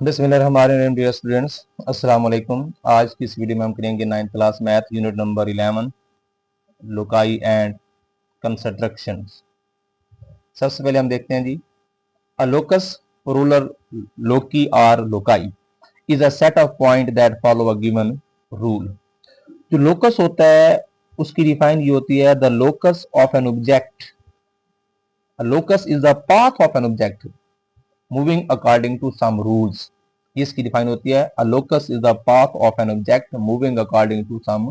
बिस्मिल्लाहिर्रहमानिर्रहीम। Dear students, अस्सलाम वालेकुम। आज की इस वीडियो में हम करेंगे 9th class math unit number 11 loci and construction. सबसे पहले हम देखते हैं जी, अ लोकस, रूलर, लोकी और loci is a set of point that follow a given rule. जो लोकस होता है उसकी डिफाइन ये होती है, the locus of an object. A locus is the path of an object moving according to some rules. इसकी define होती है, a locus is the path of an object moving according to some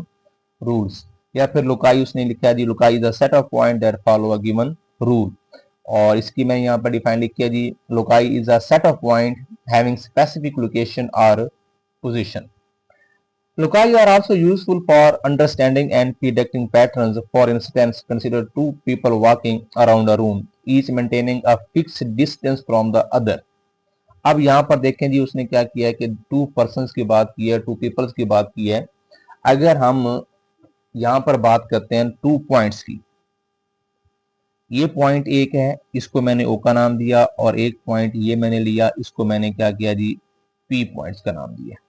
rules. या फिर loci उसने लिखा है जी, loci is the set of point that follow a given rule. और इसकी मैं यहाँ पर डिफाइन लिखी है जी, loci is a set of point having specific location और position. Loci are also useful for understanding and predicting patterns. For instance, consider two people walking around a room, each maintaining a fixed distance from the other. अब यहाँ पर देखें जी, उसने क्या किया है कि टू पर्सन्स की बात की है, टू पीपल्स की बात की है। अगर हम यहाँ पर बात करते हैं टू पॉइंट्स की, ये पॉइंट एक है, इसको मैंने ओ का नाम दिया, और एक पॉइंट ये मैंने लिया, इसको मैंने क्या किया जी, पी पॉइंट्स का नाम दिया।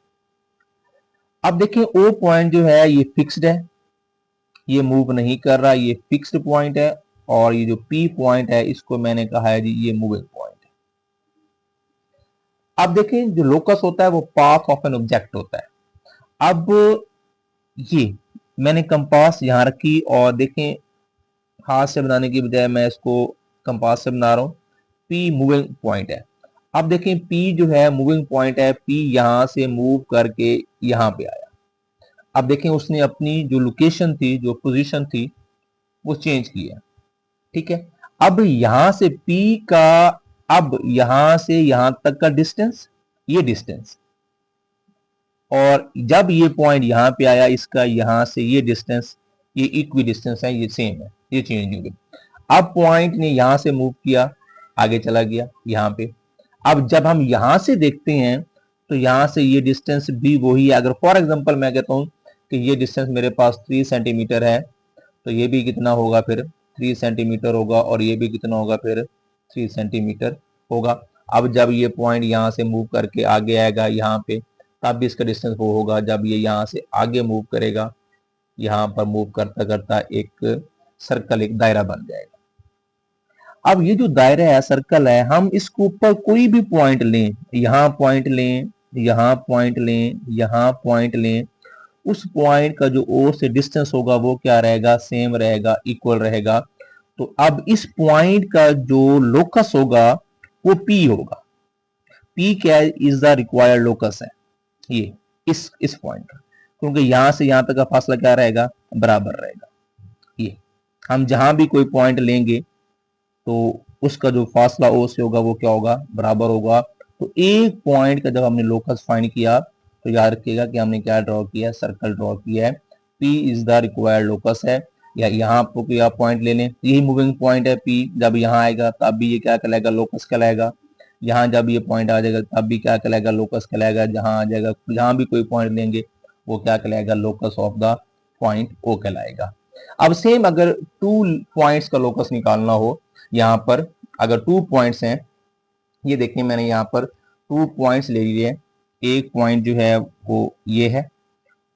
अब देखें, ओ पॉइंट जो है ये फिक्स्ड है, ये मूव नहीं कर रहा, ये फिक्स्ड पॉइंट है। और ये जो पी पॉइंट है इसको मैंने कहा है जी, ये मूविंग पॉइंट है। अब देखें, जो लोकस होता है वो पाथ ऑफ एन ऑब्जेक्ट होता है। अब ये मैंने कंपास यहां रखी, और देखें हाथ से बनाने की बजाय मैं इसको कंपास से बना रहा हूं। पी मूविंग पॉइंट है। अब देखें, पी जो है मूविंग पॉइंट है, पी यहां से मूव करके यहां पे आया। अब देखें, उसने अपनी जो लोकेशन थी, जो पोजीशन थी, वो चेंज की है। ठीक है। अब यहां से P का, अब यहां से यहां तक का डिस्टेंस, ये डिस्टेंस, और जब ये पॉइंट यहां पे आया, इसका यहां से ये डिस्टेंस, ये इक्वी डिस्टेंस है, ये सेम है, ये चेंज हो गया। अब पॉइंट ने यहां से मूव किया, आगे चला गया यहां पे। अब जब हम यहां से देखते हैं तो यहां से ये डिस्टेंस भी वही है। अगर फॉर एग्जांपल मैं कहता हूं कि ये डिस्टेंस मेरे पास 3 सेंटीमीटर है, तो ये भी कितना होगा फिर, 3 सेंटीमीटर होगा, और ये भी कितना होगा फिर, 3 सेंटीमीटर होगा। अब जब ये पॉइंट यहाँ से मूव करके आगे आएगा यहाँ पे, तब भी इसका डिस्टेंस वो होगा। जब ये यहाँ से आगे मूव करेगा, यहाँ पर मूव करता करता एक सर्कल, एक दायरा बन जाएगा। अब ये जो दायरा है, सर्कल है, हम इसके ऊपर कोई भी पॉइंट लें, यहाँ पॉइंट लें, यहाँ पॉइंट लें, यहाँ पॉइंट लें, उस पॉइंट का जो ओ से डिस्टेंस होगा वो क्या रहेगा, सेम रहेगा, इक्वल रहेगा। तो अब इस पॉइंट का जो लोकस होगा वो पी होगा। पी क्या है, इज द रिक्वायर्ड लोकस है ये, इस पॉइंट का, क्योंकि यहां से यहां तक का फासला क्या रहेगा, बराबर रहेगा। ये हम जहां भी कोई पॉइंट लेंगे तो उसका जो फासला ओ से होगा वो क्या होगा, बराबर होगा। तो एक पॉइंट का जब हमने लोकस फाइंड किया तो याद रखिएगा कि हमने क्या ड्रॉ किया, सर्कल ड्रॉ किया है। P is the required locus है। या यहाँ आपको कोई आप पॉइंट ले लें, यही मूविंग पॉइंट है पी, जब यहाँ आएगा तब भी ये क्या कहलाएगा, लोकस कहलाएगा। यहाँ जब ये पॉइंट आ जाएगा तब भी क्या कहलाएगा, लोकस कहलाएगा। जहां आ जाएगा, जहां भी कोई पॉइंट लेंगे वो क्या कहलाएगा, locus of the point O कहलाएगा। अब सेम अगर टू पॉइंट्स का लोकस निकालना हो, यहाँ पर अगर 2 पॉइंट्स हैं, ये देखिए मैंने यहाँ पर 2 पॉइंट्स ले लिए। एक पॉइंट जो है वो ये है,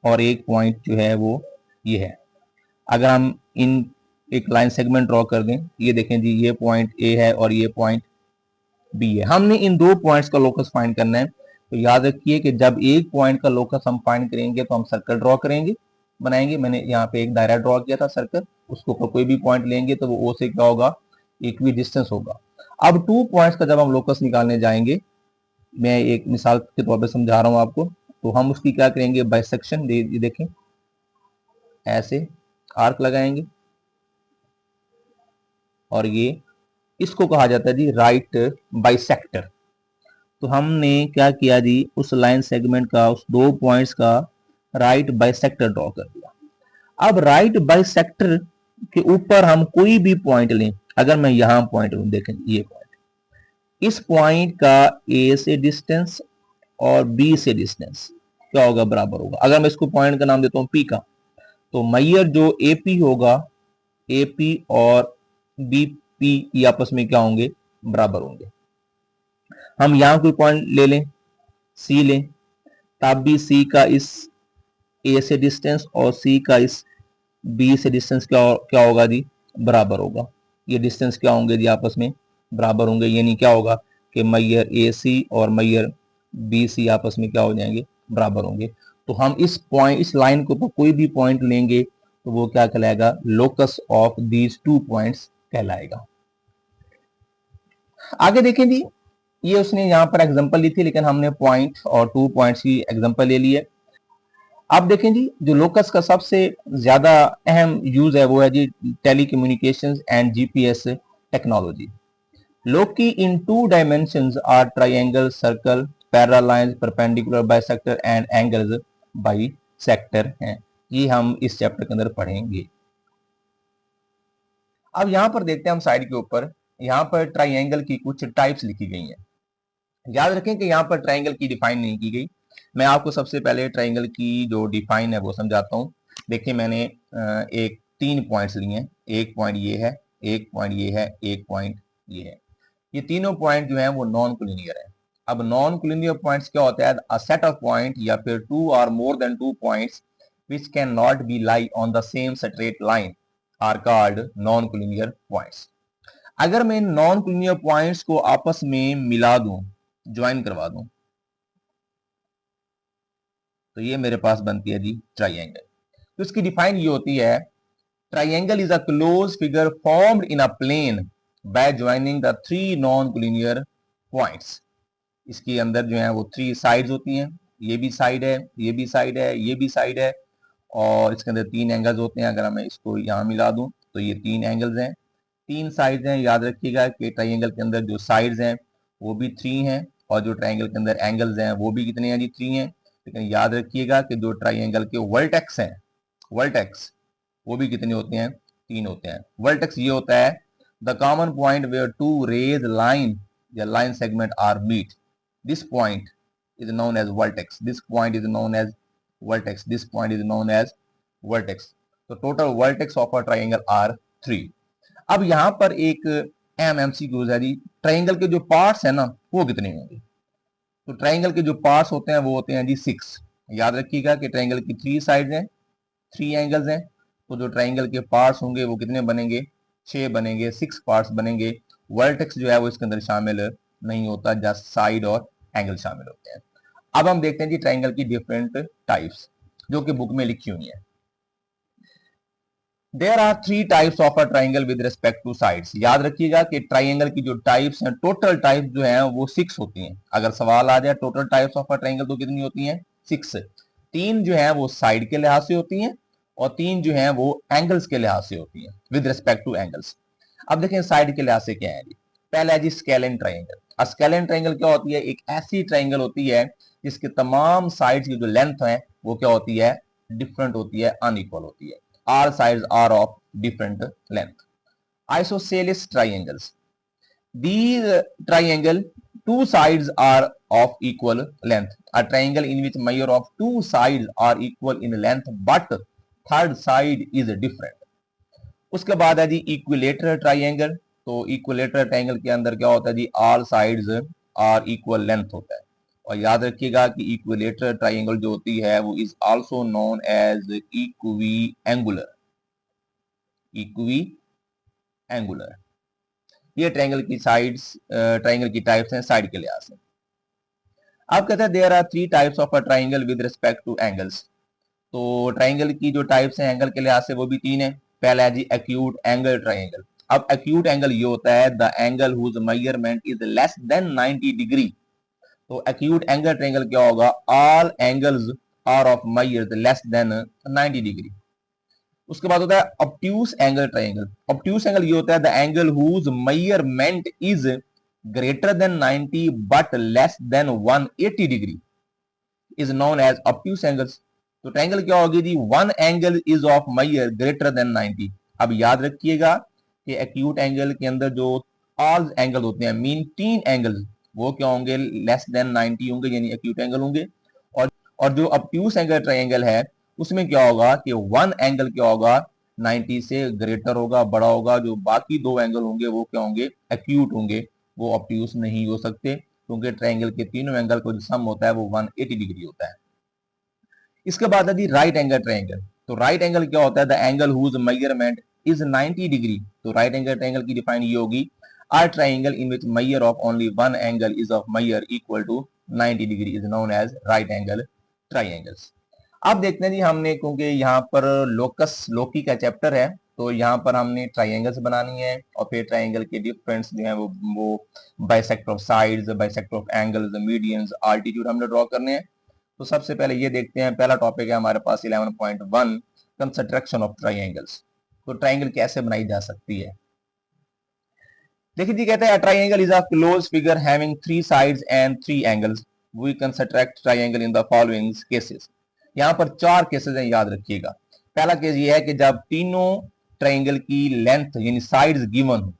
और एक पॉइंट जो है वो ये है। अगर हम इन एक लाइन सेगमेंट ड्रॉ कर दें, ये देखें जी, ये पॉइंट ए है और ये पॉइंट बी है। हमने इन दो पॉइंट्स का लोकस फाइंड करना है। तो याद रखिए कि जब एक पॉइंट का लोकस हम फाइंड करेंगे तो हम सर्कल ड्रॉ करेंगे, बनाएंगे। मैंने यहाँ पे एक दायरा ड्रॉ किया था सर्कल, उसके ऊपर कोई भी पॉइंट लेंगे तो वो ओ से क्या होगा, इक्वी डिस्टेंस होगा। अब 2 पॉइंट्स का जब हम लोकस निकालने जाएंगे, मैं एक मिसाल के तौर पे समझा रहा हूं आपको, तो हम उसकी क्या करेंगे, बाइसेक्शन देखें, ऐसे आर्क लगाएंगे, और ये इसको कहा जाता है जी राइट बाइसेक्टर। तो हमने क्या किया जी, उस लाइन सेगमेंट का, उस 2 पॉइंट्स का राइट बाइसेक्टर ड्रॉ कर दिया। अब राइट बाइसेक्टर के ऊपर हम कोई भी पॉइंट लें, अगर मैं यहां पॉइंट लूं, देखें ये पॉइंट, इस पॉइंट का ए से डिस्टेंस और बी से डिस्टेंस क्या होगा, बराबर होगा। अगर मैं इसको पॉइंट का नाम देता हूं पी का, तो मैयर जो एपी होगा, एपी और बीपी ये आपस में क्या होंगे, बराबर होंगे। हम यहां कोई पॉइंट ले लें, सी लें, तब भी सी का इस ए से डिस्टेंस और सी का इस बी से डिस्टेंस क्या होगा जी, बराबर होगा। ये डिस्टेंस क्या होंगे जी, आपस में बराबर होंगे, यानी क्या होगा कि मैयर ए सी और मैयर बी सी आपस में क्या हो जाएंगे, बराबर होंगे। तो हम इस लाइन को तो कोई भी पॉइंट लेंगे तो वो क्या कहलाएगा, locus of these two points कहलाएगा। आगे देखें जी, ये उसने यहाँ पर एग्जांपल ली थी, लेकिन हमने पॉइंट और 2 पॉइंट्स की एग्जांपल ले ली है। अब देखें जी, जो लोकस का सबसे ज्यादा अहम यूज है वो है जी telecommunications and GPS technology. Loci in 2 dimensions are triangle, circle, parallel lines, perpendicular, bisector and angles bisector हैं। ये हम इस चैप्टर के अंदर पढ़ेंगे। अब यहां पर देखते हैं हम साइड के ऊपर, यहां पर ट्रायंगल की कुछ टाइप्स लिखी गई हैं। याद रखें कि यहाँ पर ट्राइंगल की डिफाइन नहीं की गई। मैं आपको सबसे पहले ट्राइंगल की जो डिफाइन है वो समझाता हूँ। देखिए, मैंने एक 3 पॉइंट्स लिए हैं। एक पॉइंट ये है, एक पॉइंट ये है, एक पॉइंट ये है। ये तीनों पॉइंट जो हैं वो नॉन कोलिनियर है। अब नॉन कोलिनियर पॉइंट्स क्या होता है, अ सेट ऑफ पॉइंट या फिर 2 और more than 2 points which cannot be lie on the same straight line are called non collinear points। अगर मैं नॉन कोलिनियर पॉइंट्स को आपस में मिला दूं, ज्वाइन करवा दूं, तो ये मेरे पास बनती है जी ट्राइंगल। तो इसकी डिफाइन ये होती है, triangle is a close figure formed in a plane by joining the 3 non collinear points. इसके अंदर जो है वो 3 साइड्स होती हैं, ये भी साइड है, ये भी साइड है, ये भी साइड है, और इसके अंदर 3 एंगल्स होते हैं। अगर मैं इसको यहाँ मिला दूं तो ये 3 एंगल्स हैं, 3 साइड्स हैं। याद रखिएगा कि ट्राइंगल के अंदर जो साइड्स हैं वो भी 3 हैं, और जो ट्राइंगल के अंदर एंगल्स हैं वो भी कितने हैं जी, 3 हैं। लेकिन याद रखिएगा कि जो ट्राइंगल के वर्टेक्स हैं, वर्टेक्स वो भी कितने होते हैं, 3 होते हैं। वर्टेक्स ये होता है the common point where 2 rays line या line segment are meet, this point is known as vertex, this point is known as vertex, this point is known as vertex। तो total vertex of a triangle are 3। अब यहां पर एक M MCQs है जी, triangle के जो parts है ना वो कितने होंगे। तो ट्राइंगल के जो पार्ट्स होते हैं वो होते हैं जी 6। याद रखिएगा कि ट्राइंगल की 3 साइड्स हैं, 3 एंगल्स हैं, तो जो ट्राइंगल के पार्ट्स होंगे वो कितने बनेंगे, 6 बनेंगे, 6 पार्ट्स बनेंगे। वर्टेक्स जो है वो इसके अंदर शामिल नहीं होता, जस्ट साइड और एंगल शामिल होते हैं। अब हम देखते हैं जी ट्राइंगल की डिफरेंट टाइप्स जो कि बुक में लिखी हुई है। There are 3 types of a triangle with respect to sides. याद रखिएगा कि ट्राइंगल की जो टाइप्स हैं, टोटल टाइप्स जो हैं वो 6 होती हैं। अगर सवाल आ जाए total types of a triangle तो कितनी होती हैं, 6। 3 जो है वो साइड के लिहाज से होती हैं, और 3 जो है वो एंगल्स के लिहाज से होती हैं, विद रिस्पेक्ट टू एंगल्स। अब देखें साइड के लिहाज से क्या है जी। पहला है जी स्केलिन ट्राइंगल। स्केलिन ट्राइंगल क्या होती है, एक ऐसी ट्राइंगल होती है जिसके तमाम साइड्स की जो लेंथ है वो क्या होती है, डिफरेंट होती है, अनइक्वल होती है। All sides are of different length। Isosceles triangles, these triangle 2 sides are of equal length। A triangle in which measure of 2 sides are equal in length but third side is different। उसके बाद है जी equilateral triangle. तो equilateral triangle के अंदर क्या होता है जी, all sides are equal length होता है। और याद रखिएगा कि इक्विलेटरल ट्राइंगल जो होती है वो is also known as equiangular, equiangular. ये ट्रायंगल की साइड्स, ट्रायंगल की टाइप्स हैं साइड के लिहाज से। अब कहते हैं there are 3 types of a triangle with respect to angles. तो ट्रायंगल की जो टाइप्स हैं एंगल के लिहाज से वो भी 3 है। पहला है जी एक्यूट एंगल ट्रायंगल। अब एक्यूट एंगल ये होता है the angle whose measurement is less than 90 degree. तो एक्यूट एंगल ट्रायंगल क्या होगा, all angles are of measured less than 90 degree. उसके बाद होता है obtuse angle triangle. Obtuse angle ये होता है the angle whose measurement is greater than 90 but less than 180 degree is known as obtuse angles. तो ट्रायंगल क्या होगी जी, one angle is of measure greater than 90। अब याद रखिएगा कि एक्यूट एंगल के अंदर जो ऑल एंगल होते हैं, मीन 3 एंगल, वो क्या होंगे, लेस देन 90 होंगे, यानी एक्यूट एंगल होंगे। और जो ऑब्ट्यूस एंगल ट्रायंगल है उसमें क्या होगा कि वन एंगल क्या होगा, 90 से ग्रेटर होगा, बड़ा होगा। जो बाकी 2 एंगल होंगे वो क्या होंगे, एक्यूट होंगे, वो ऑब्ट्यूस नहीं हो सकते। क्योंकि ट्राइंगल के तीनों एंगल को जो सम होता है वो 180 डिग्री होता है। इसके बाद है जी राइट एंगल ट्राइंगल। तो राइट एंगल क्या होता है? The angle whose measurement is 90 degree. तो राइट एंगल ट्राइंगल की डिफाइन ये होगी, are triangle in which measure of only one angle is of measure equal to 90 degree is known as right angle triangles. अब देखते हैं जी, हमने क्योंकि यहाँ पर लोकस लोकी का चैप्टर है, तो यहाँ पर हमने ट्राइंगल्स बनानी है और फिर ट्राइंगल के डिफरेंस जो है वो bisector of sides, bisector of angles, medians, altitude हमने ड्रॉ करने हैं। तो सबसे पहले ये देखते हैं, पहला टॉपिक है हमारे पास 11.1 कंस्ट्रक्शन ऑफ ट्राइंगल्स। तो ट्राइंगल कैसे बनाई जा सकती है? देखिए जी, कहते हैं triangle is a close figure having 3 sides and 3 angles. We construct triangle in the following cases. यहाँ पर 4 केसेस हैं, याद रखिएगा। पहला केस ये है कि जब तीनों ट्राइंगल की लेंथ यानी साइड्स गिवन हो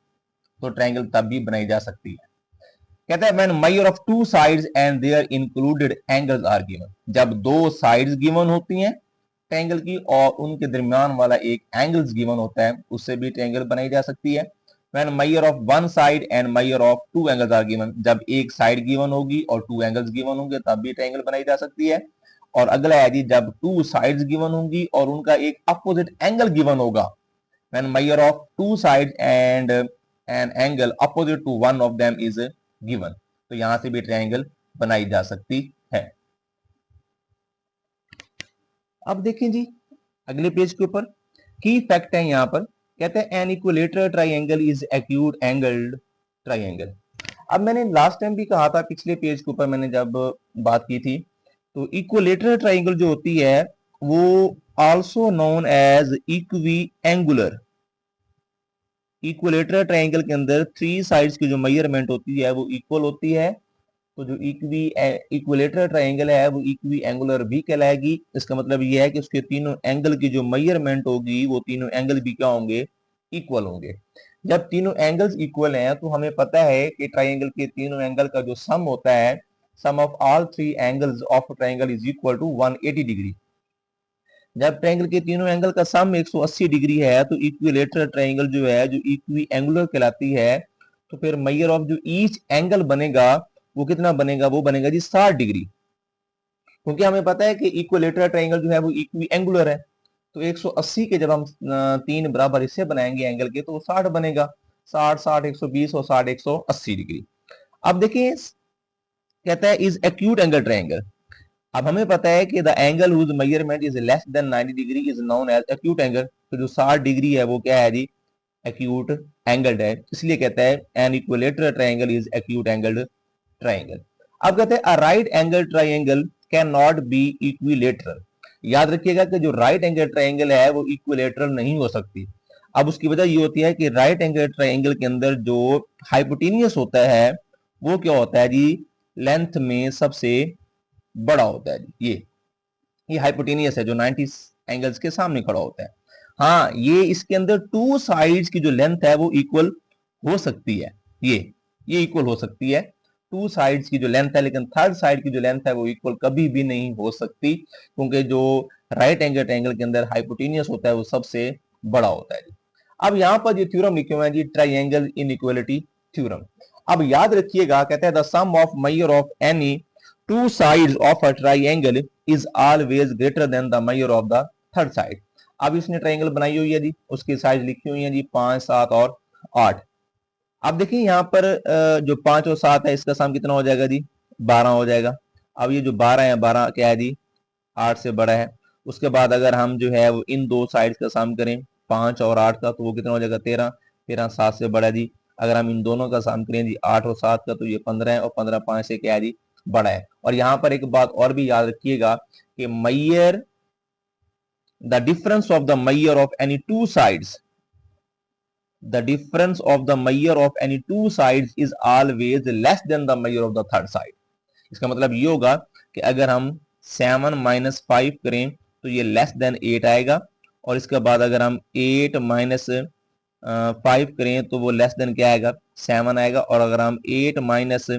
तो ट्राइंगल तब भी बनाई जा सकती है। कहता है when measure of 2 sides and their included angles are given. जब 2 साइड्स गिवन होती हैं ट्रायंगल की और उनके दरमियान वाला एक एंगल्स गिवन होता है, उससे भी ट्रायंगल बनाई जा सकती है। When measure of 1 side and measure of 2 angles are given. जब एक साइड गिवन होगी और 2 एंगल्स गिवन होंगे तब भी ट्रायंगल बनाई जा सकती है। और अगला है जी, जब 2 साइड्स गिवन होंगी और उनका एक अपोजिट एंगल गिवन होगा। When measure of 2 sides and an angle opposite to one of them is given, तो यहां से भी ट्रायंगल बनाई जा सकती है। अब देखें जी अगले पेज के ऊपर की फैक्ट है। यहां पर कहते हैं an equilateral triangle is acute angled triangle. अब मैंने लास्ट टाइम भी कहा था, पिछले पेज के ऊपर मैंने जब बात की थी, तो इक्विलेटरल ट्रायंगल जो होती है वो also known as equiangular. Equilateral triangle के अंदर 3 साइड्स की जो मेजरमेंट होती है वो इक्वल होती है, तो जो इक्विलेटरल ट्रायंगल है वो इक्वी एंगुलर भी कहलाएगी। इसका मतलब ये है कि उसके तीनों एंगल की जो मेजरमेंट होगी वो तीनों एंगल भी क्या होंगे? इक्वल होंगे। जब तीनों एंगल्स इक्वल हैं तो हमें पता है कि ट्रायंगल के तीनों एंगल का जो सम होता है, sum of all 3 angles of triangle is equal to 180 degree. जब ट्रायंगल के तीनों एंगल का सम 180 डिग्री है तो इक्विलेटरल ट्रायंगल जो है जो इक्वी एंगुलर कहलाती है। तो फिर मेजर ऑफ जो ईच एंगल बनेगा वो कितना बनेगा? वो बनेगा जी 60 डिग्री, क्योंकि हमें पता है कि इक्विलेटरल ट्रायंगल जो है वो इक्वी एंगुलर है। तो 180 के जब हम 3 बराबर हिस्से बनाएंगे एंगल के तो वो 60 बनेगा। 60 60 120 और 60 180 डिग्री। अब देखिए कहता है इज एक्यूट एंगल ट्रायंगल। अब हमें पता है कि the angle whose measurement is less than 90 degree is known as acute angle. तो जो 60 डिग्री है वो क्या है जी? एक्यूट एंगल्ड है, इसलिए कहता है an equilateral triangle is acute angled triangle. अब कहते हैं a right angle triangle can not be equilateral. याद रखिएगा कि जो राइट एंगल ट्रायंगल है वो इक्विलेटरल नहीं हो सकती। अब उसकी वजह ये होती है कि राइट एंगल ट्रायंगल के अंदर जो हाइपोटेनियस होता है वो क्या होता है जी? लेंथ में सबसे बड़ा होता है जी। ये हाइपोटेनियस है जो 90 एंगल्स के सामने खड़ा होता है। हाँ, ये इसके अंदर 2 साइड्स की जो लेंथ है वो इक्वल हो सकती है। ये इक्वल हो सकती है 2 साइड्स की जो लेंथ है, लेकिन थर्ड साइड की जो लेंथ है वो इक्वल कभी भी नहीं हो सकती, क्योंकि जो राइट एंगल ट्रायंगल के अंदर हाइपोटेनियस होता है वो सबसे बड़ा होता है। अब यहाँ पर जो थ्योरम लिखे हुए हैं जी, ट्रायंगल इनइक्वालिटी थ्योरम। अब याद रखिएगा, कहते हैं the sum of measure of any 2 sides of a triangle is always greater than the measure of the third side। अब इसने ट्रायंगल बनाई हुई है जी, उसकी साइज लिखी हुई है जी 5 7 और 8। अब देखिए यहाँ पर जो 5 और 7 है इसका सम कितना हो जाएगा जी? 12 हो जाएगा। अब ये जो 12 है, 12 क्या है जी? 8 से बड़ा है। उसके बाद अगर हम जो है वो इन 2 साइड का सम करें 5 और 8 का, तो वो कितना हो जाएगा? 13। 13 7 से बड़ा है जी। अगर हम इन दोनों का सम करें जी 8 और 7 का, तो ये 15 है, और 15 5 से क्या है जी? बड़ा है। और यहां पर एक बात और भी याद रखिएगा कि measure the difference of the major of any 2 sides, the difference of the major of any 2 sides is always less than the measure of the third side. इसका मतलब ये होगा कि अगर हम 7 माइनस 5 करें तो ये लेस देन 8 आएगा, और इसके बाद अगर हम 8 माइनस 5 करें तो वो लेस देन क्या आएगा? 7 आएगा, और अगर हम 8 माइनस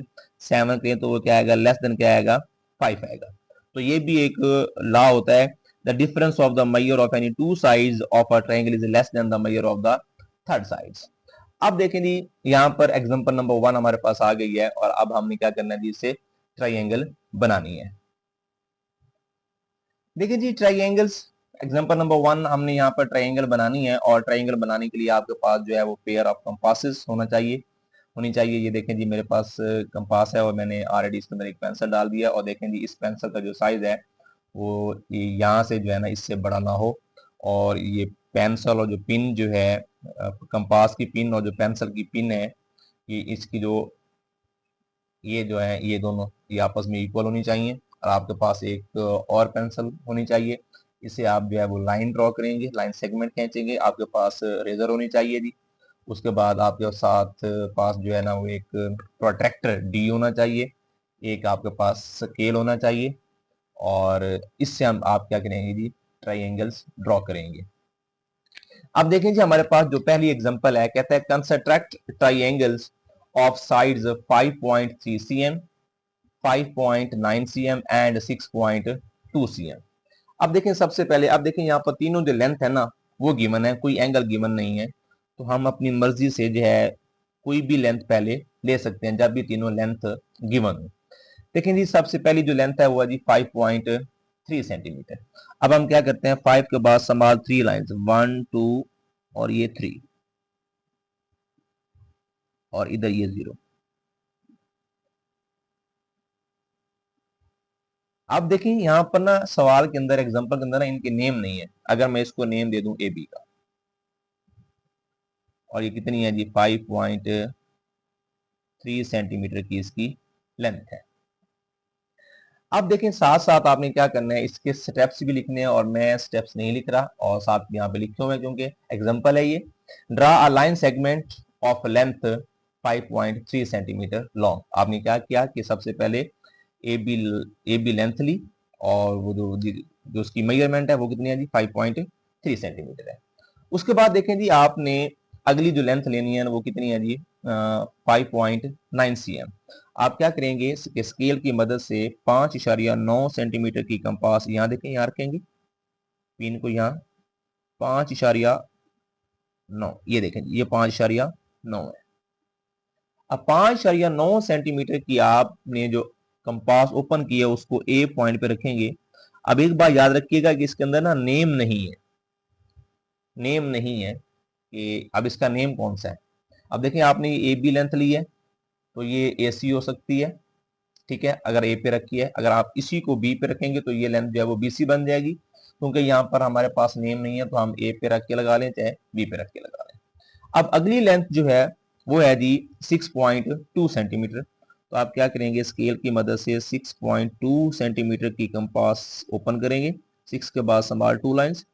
7 करें तो वो क्या आएगा? लेस देन क्या आएगा? 5 आएगा। तो ये भी एक लॉ होता है, the difference of the major of any 2 sides of a triangle is less then the measure of the third sides. अब देखें जी, यहाँ पर एग्जांपल नंबर 1 हमारे पास आ गई है और अब हमने क्या करना है जी, इससे ट्राइंगल बनानी है। देखिए जी, ट्राइंगल्स एग्जांपल नंबर 1 हमने यहाँ पर ट्राइंगल बनानी है और ट्राइंगल बनाने के लिए आपके पास जो है वो पेयर ऑफ कंपासेस होनी चाहिए। ये देखें जी, मेरे पास कंपास है और मैंने ऑलरेडी इसके अंदर एक पेंसिल डाल दिया और देखें जी, इस पेंसिल का जो साइज है वो यहाँ से जो है ना इससे बड़ा ना हो, और ये पेंसिल और जो पिन जो है, कंपास की पिन और जो पेंसिल की पिन है, ये इसकी ये जो है ये दोनों ये आपस में इक्वल होनी चाहिए। और आपके पास एक और पेंसिल होनी चाहिए, इसे आप जो है वो लाइन ड्रॉ करेंगे, लाइन सेगमेंट खींचेंगे। आपके पास रेजर होनी चाहिए जी। उसके बाद आपके साथ पास जो है ना वो एक प्रोट्रैक्टर डी होना चाहिए, एक आपके पास स्केल होना चाहिए, और इससे हम आप क्या करेंगे जी, ट्राइंगल्स ड्रॉ करेंगे। अब देखें जी, हमारे पास जो पहली एग्जांपल है, कहता है construct triangles of sides 5.3 cm, 5.9 cm and 6.2 cm। अब देखें सबसे पहले, अब देखें यहाँ पर तीनों जो लेंथ है ना वो गिवन है, कोई एंगल गिवन नहीं है, तो हम अपनी मर्जी से जो है कोई भी लेंथ पहले ले सकते हैं जब भी तीनों लेंथ गिवन हो। देखें जी, सबसे पहली जो लेंथ है वो है जी 5.3 सेंटीमीटर। अब हम क्या करते हैं, 5 के बाद संभाल 3 लाइन्स, 1 2 और ये 3 और इधर ये 0। अब देखिए यहाँ पर ना सवाल के अंदर, एग्जांपल के अंदर ना इनके नेम नहीं है। अगर मैं इसको नेम दे दूं ए बी का, और ये कितनी है जी 5.3 सेंटीमीटर की इसकी लेंथ है। अब देखें साथ साथ आपने क्या करना है, इसके स्टेप्स भी लिखने हैं, और मैं स्टेप्स नहीं लिख रहा और साथ यहाँ पे लिखे हुए हैं क्योंकि एग्जांपल है ये। Draw a line segment of length 5.3 centimetre long. आपने क्या किया कि सबसे पहले ए बी लेंथ ली, और वो जो उसकी मेजरमेंट है वो कितनी है जी 5.3 सेंटीमीटर है। उसके बाद देखें जी, आपने अगली जो लेंथ लेनी है वो कितनी है जी 5.9 cm। आप क्या करेंगे, स्केल की मदद से 5.9 सेंटीमीटर की कंपास यहाँ देखें, यहाँ रखेंगे पिन को, यहाँ 5.9, ये देखें ये 5.9 है। अब 5.9 सेंटीमीटर की आपने जो कंपास ओपन की है उसको ए पॉइंट पे रखेंगे। अब एक बात याद रखिएगा कि इसके अंदर ना नेम नहीं है कि अब इसका नेम कौन सा है। अब देखें, आपने ए बी लेंथ ली है तो ये ए सी हो सकती है, ठीक है, अगर ए पे रखी है। अगर आप इसी को बी पे रखेंगे तो ये लेंथ जो है वो बी सी बन जाएगी। क्योंकि यहाँ पर हमारे पास नेम नहीं है तो हम ए पे रख के लगा लें चाहे बी पे रख के लगा लें। अब अगली लेंथ जो है वो है जी 6.2 सेंटीमीटर। तो आप क्या करेंगे, स्केल की मदद से 6.2 सेंटीमीटर की कंपास ओपन करेंगे, 6 के बाद संभाल 2 लाइंस,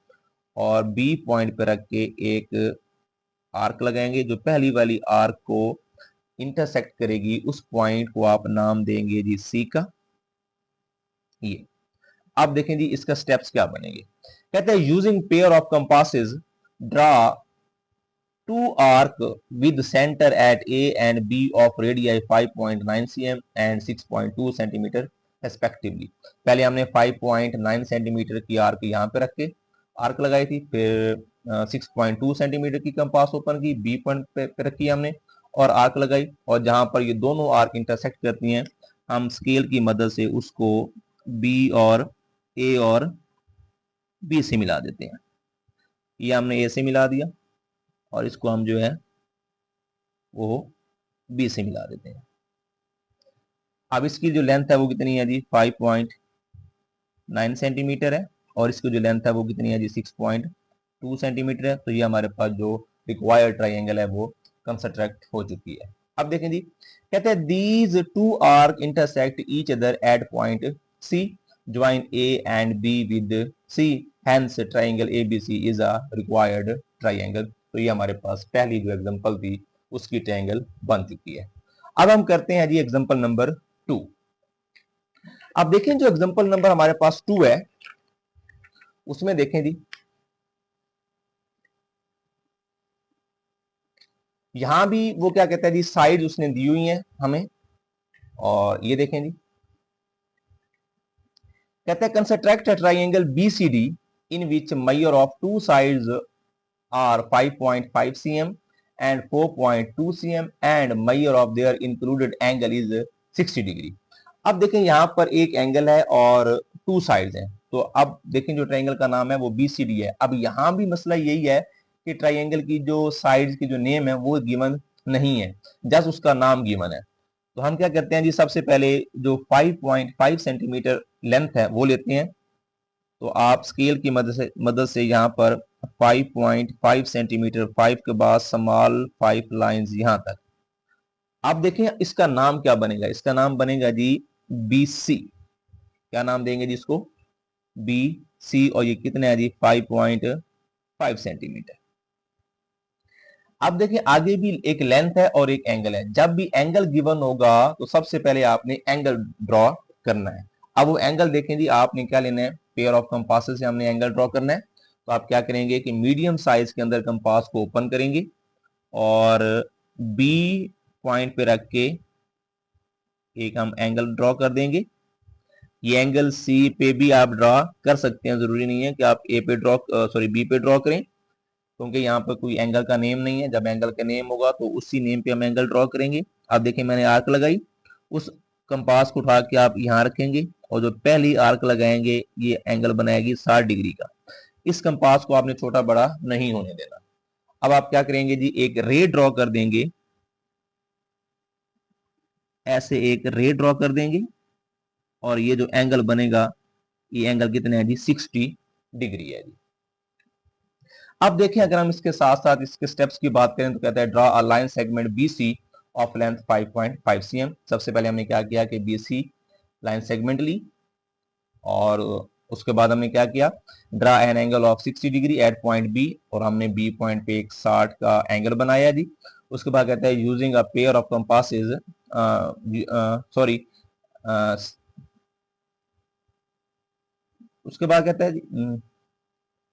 और बी पॉइंट पे रख के एक आर्क लगाएंगे। जो पहली वाली आर्क को इंटरसेक्ट करेगी उस पॉइंट को आप नाम देंगे जी सी का। ये अब देखें जी, इसका स्टेप्स क्या बनेंगे। कहते हैं using pair of compasses draw two arc with centre at A and B of radii 5.9 cm and 6.2 centimetre respectively. पहले हमने 5.9 सेंटीमीटर की आर्क यहाँ पे रख के आर्क लगाई थी, फिर 6.2 सेंटीमीटर की कंपास ओपन की, बी पॉइंट पे रखी हमने और आर्क लगाई, और जहां पर ये दोनों आर्क इंटरसेक्ट करती हैं हम स्केल की मदद से उसको बी और ए और बी से मिला देते हैं। ये हमने ए से मिला दिया और इसको हम जो है वो बी से मिला देते हैं। अब इसकी जो लेंथ है वो कितनी है जी 5.9 सेंटीमीटर है, और इसकी जो लेंथ है वो कितनी है जी 6.2 सेंटीमीटर है। तो ये हमारे पास जो रिक्वायर्ड ट्राइंगल है वो कंस्ट्रक्ट हो चुकी है। अब देखें जी, कहते हैं these two arc intersect each other at point C, join A and B with C, hence triangle ABC is a required triangle. तो ये हमारे पास पहली जो एग्जांपल थी उसकी ट्राइंगल बन चुकी है। अब हम करते हैं जी एग्जांपल नंबर 2। अब देखें जो एग्जांपल नंबर हमारे पास 2 है उसमें देखें जी, यहां भी वो क्या कहता है जी, साइड उसने दी हुई है हमें, और ये देखें जी, कहते हैं construct a triangle BCD in which measure of two sides are 5.5 cm and 4.2 cm and measure of their included angle is 60 degree. अब देखें यहाँ पर एक एंगल है और टू साइड्स हैं, तो अब देखें जो ट्रायंगल का नाम है वो BCD है। अब यहाँ भी मसला यही है कि ट्रायंगल की जो साइड्स की जो नेम है वो गिवन नहीं है, जस्ट उसका नाम गिवन है। तो हम क्या करते हैं जी, सबसे पहले जो 5.5 सेंटीमीटर लेंथ है वो लेते हैं। तो आप स्केल की मदद से यहाँ पर 5.5 सेंटीमीटर, 5 के बाद स्मॉल 5 लाइंस यहाँ तक। अब देखें इसका नाम क्या बनेगा, इसका नाम बनेगा जी BC। क्या नाम देंगे जी इसको, BC। और ये कितने है जी 5.5 सेंटीमीटर। अब देखिए आगे भी एक लेंथ है और एक एंगल है। जब भी एंगल गिवन होगा तो सबसे पहले आपने एंगल ड्रॉ करना है। अब वो एंगल देखें जी, आपने क्या लेना है, पेयर ऑफ कंपासेस से हमने एंगल ड्रॉ करना है। तो आप क्या करेंगे कि मीडियम साइज के अंदर कंपास को ओपन करेंगे और B पॉइंट पे रख के एक हम एंगल ड्रॉ कर देंगे। ये एंगल C पे भी आप ड्रॉ कर सकते हैं, जरूरी नहीं है कि आप B पे ड्रॉ करें, क्योंकि यहाँ पर कोई एंगल का नेम नहीं है। जब एंगल का नेम होगा तो उसी नेम पे हम एंगल ड्रॉ करेंगे। अब देखिए मैंने आर्क लगाई, उस कंपास को उठा के आप यहाँ रखेंगे और जो पहली आर्क लगाएंगे ये एंगल बनाएगी 60 डिग्री का। इस कंपास को आपने छोटा बड़ा नहीं होने देना। अब आप क्या करेंगे जी, एक रे ड्रॉ कर देंगे, ऐसे एक रे ड्रॉ कर देंगे और ये जो एंगल बनेगा ये एंगल कितने है जी 60 डिग्री है जी। अब देखें अगर हम इसके साथ साथ इसके स्टेप्स की बात करें तो कहता है draw a line segment BC of length 5.5 cm। सबसे पहले हमने क्या किया कि BC लाइन सेगमेंट ली और उसके बाद हमने क्या किया, draw an angle of 60 degree at point B, और हमने B पॉइंट पे एक 60 का एंगल बनाया जी। उसके बाद कहता है using a pair of compasses, उसके बाद कहता है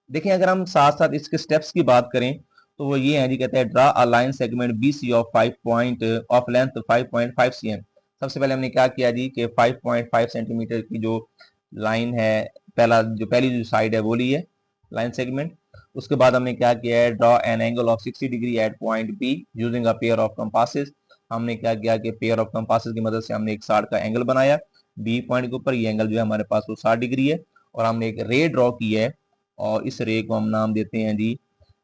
देखिए अगर हम साथ साथ इसके स्टेप्स की बात करें तो वो ये है जी, कहते हैं draw a line segment BC of 5 length 5.5 cm। सबसे पहले हमने क्या किया जी कि 5.5 सेंटीमीटर की जो लाइन है, पहली जो साइड है वो ली है लाइन सेगमेंट। उसके बाद हमने क्या किया है, draw an angle of 60 degree at point B using a pair of compasses. हमने क्या किया कि पेयर ऑफ कंपासेस की मदद से हमने एक 60 का एंगल बनाया B पॉइंट के ऊपर। ये एंगल जो है हमारे पास वो 60 डिग्री है और हमने एक रे ड्रॉ की है और इस रे को हम नाम देते हैं जी,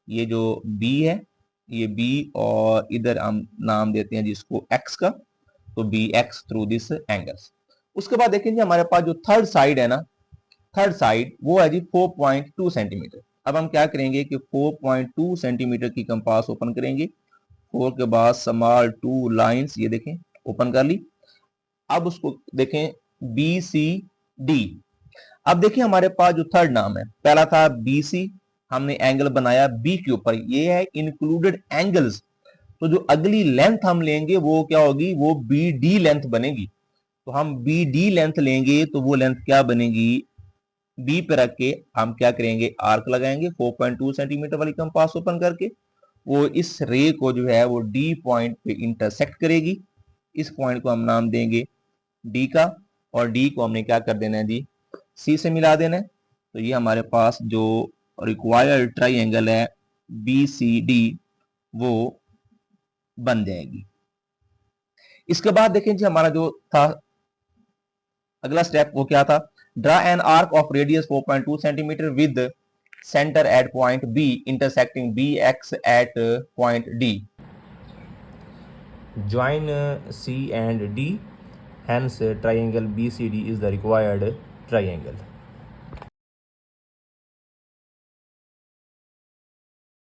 ये जो B है ये B, और इधर हम नाम देते हैं जी इसको X का, तो BX थ्रू दिस एंगल्स। उसके बाद देखें जी हमारे पास जो थर्ड साइड है ना, थर्ड साइड वो है जी 4.2 सेंटीमीटर। अब हम क्या करेंगे कि 4.2 सेंटीमीटर की कंपास ओपन करेंगे, 4 के बाद स्मॉल 2 लाइंस, ये देखें ओपन कर ली। अब उसको देखें BCD। अब देखिए हमारे पास जो थर्ड नाम है, पहला था BC, हमने एंगल बनाया B के ऊपर, ये है इंक्लूडेड एंगल्स। तो जो अगली लेंथ हम लेंगे वो क्या होगी, वो BD लेंथ बनेगी। तो हम BD लेंथ लेंगे तो वो लेंथ क्या बनेगी, B पे रख के हम क्या करेंगे, आर्क लगाएंगे 4.2 सेंटीमीटर वाली कंपास ओपन करके। वो इस रे को जो है वो D पॉइंट पे इंटरसेक्ट करेगी। इस पॉइंट को हम नाम देंगे D का, और D को हमने क्या कर देना है जी, C से मिला देना है। तो ये हमारे पास जो रिक्वायर्ड ट्राइंगल है BCD वो बन जाएगी। इसके बाद देखें जी हमारा जो था अगला स्टेप वो क्या था, draw an arc of radius 4.2 centimetre with centre at point B intersecting BX at point D। Join C and D, hence triangle BCD is the required triangle.